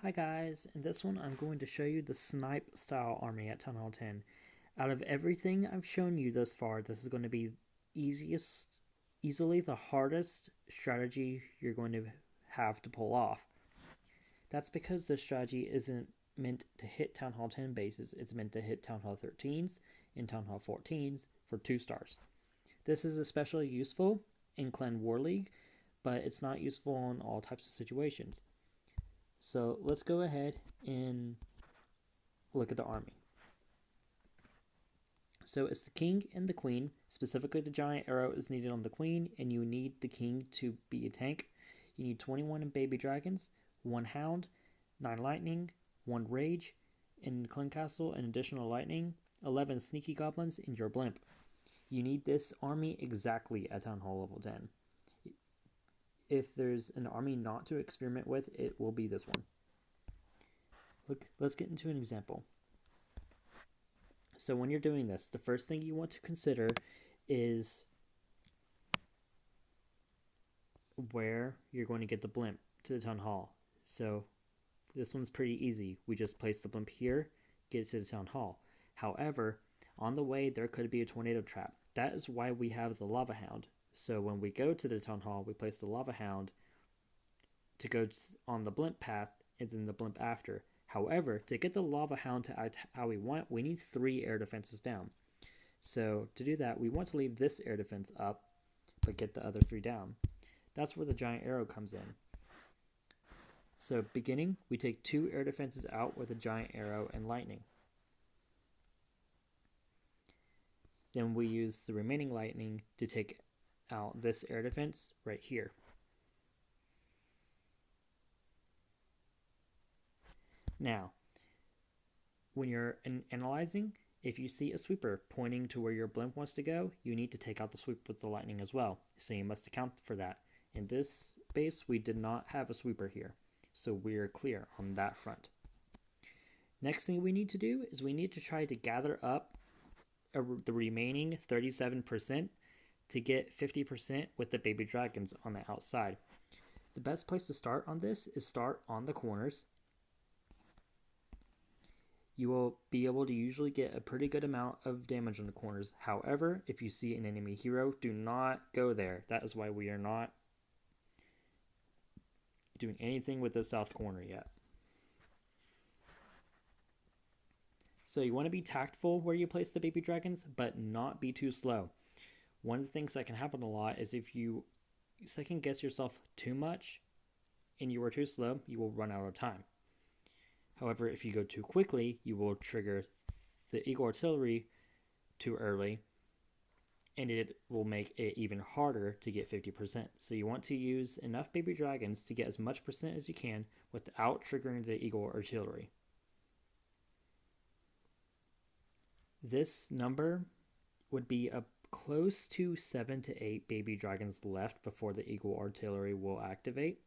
Hi guys, in this one I'm going to show you the Snipe style army at Town Hall 10. Out of everything I've shown you thus far, this is going to be easily the hardest strategy you're going to have to pull off. That's because this strategy isn't meant to hit Town Hall 10 bases, it's meant to hit Town Hall 13s and Town Hall 14s for 2 stars. This is especially useful in Clan War League, but it's not useful in all types of situations. So let's go ahead and look at the army. So it's the king and the queen. Specifically, the giant arrow is needed on the queen, and you need the king to be a tank. You need 21 baby dragons, 1 hound, 9 lightning, 1 rage, in Clan Castle, an additional lightning, 11 sneaky goblins, and your blimp. You need this army exactly at Town Hall level 10. If there's an army not to experiment with, it will be this one. Look, let's get into an example. So when you're doing this, the first thing you want to consider is where you're going to get the blimp to the town hall. So this one's pretty easy. We just place the blimp here, get it to the town hall. However, on the way there could be a tornado trap. That is why we have the lava hound. So when we go to the town hall, we place the lava hound to go on the blimp path and then the blimp after. However, to get the lava hound to act how we want, we need 3 air defenses down. So to do that, we want to leave this air defense up, but get the other 3 down. That's where the giant arrow comes in. So beginning, we take 2 air defenses out with a giant arrow and lightning. Then we use the remaining lightning to take out this air defense right here. Now, when you're analyzing, if you see a sweeper pointing to where your blimp wants to go, you need to take out the sweep with the lightning as well. So you must account for that. In this base, we did not have a sweeper here, so we are clear on that front. Next thing we need to do is we need to try to gather up the remaining 37% to get 50% with the baby dragons on the outside. The best place to start on this is start on the corners. You will be able to usually get a pretty good amount of damage on the corners. However, if you see an enemy hero, do not go there. That is why we are not doing anything with the south corner yet. So you want to be tactful where you place the baby dragons, but not be too slow. One of the things that can happen a lot is if you second guess yourself too much and you are too slow, you will run out of time. However, if you go too quickly, you will trigger the Eagle Artillery too early, and it will make it even harder to get 50%. So you want to use enough baby dragons to get as much percent as you can without triggering the Eagle Artillery. This number would be close to 7 to 8 baby dragons left before the Eagle Artillery will activate.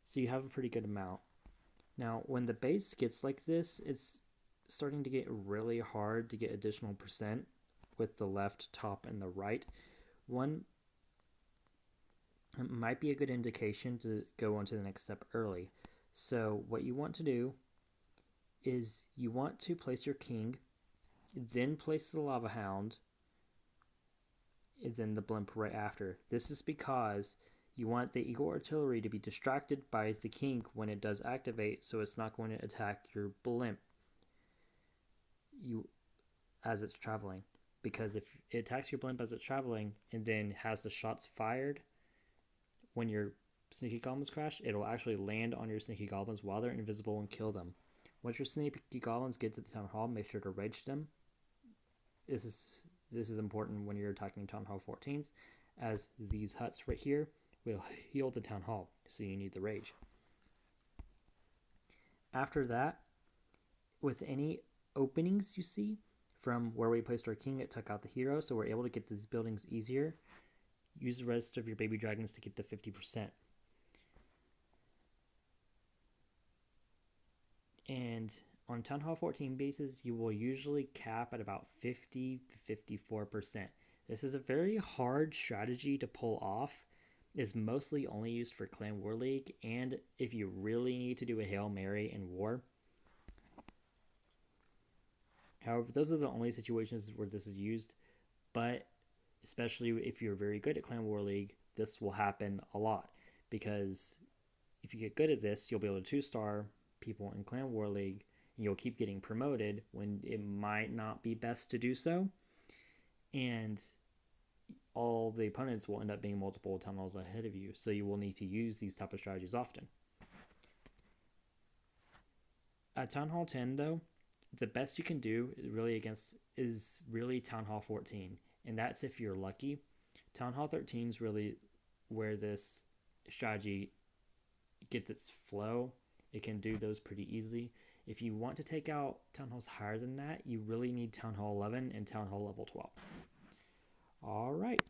So you have a pretty good amount. Now, when the base gets like this, it's starting to get really hard to get additional percent with the left, top, and the right. One might be a good indication to go on to the next step early. So what you want to do is you want to place your king, then place the lava hound, and then the blimp right after. This is because you want the Eagle Artillery to be distracted by the king when it does activate, so it's not going to attack your blimp as it's traveling. Because if it attacks your blimp as it's traveling and then has the shots fired when your sneaky goblins crash, it'll actually land on your sneaky goblins while they're invisible and kill them. Once your sneaky goblins get to the town hall, make sure to rage them. This is important when you're attacking town hall 14s, as these huts right here will heal the town hall, so you need the rage. After that, with any openings you see from where we placed our king, it took out the hero, so we're able to get these buildings easier. Use the rest of your baby dragons to get the 50%. And on Town Hall 14 bases, you will usually cap at about 50 to 54%. This is a very hard strategy to pull off is mostly only used for Clan War League, and if you really need to do a Hail Mary in War. However, those are the only situations where this is used, but especially if you're very good at Clan War League, this will happen a lot, because if you get good at this, you'll be able to 2-star people in Clan War League, and you'll keep getting promoted when it might not be best to do so, and all the opponents will end up being multiple town halls ahead of you, so you will need to use these type of strategies often. At Town Hall 10, though, the best you can do really against is really Town Hall 14, and that's if you're lucky. Town Hall 13 is really where this strategy gets its flow. It can do those pretty easily. If you want to take out Town Halls higher than that, you really need Town Hall 11 and Town Hall level 12. All right.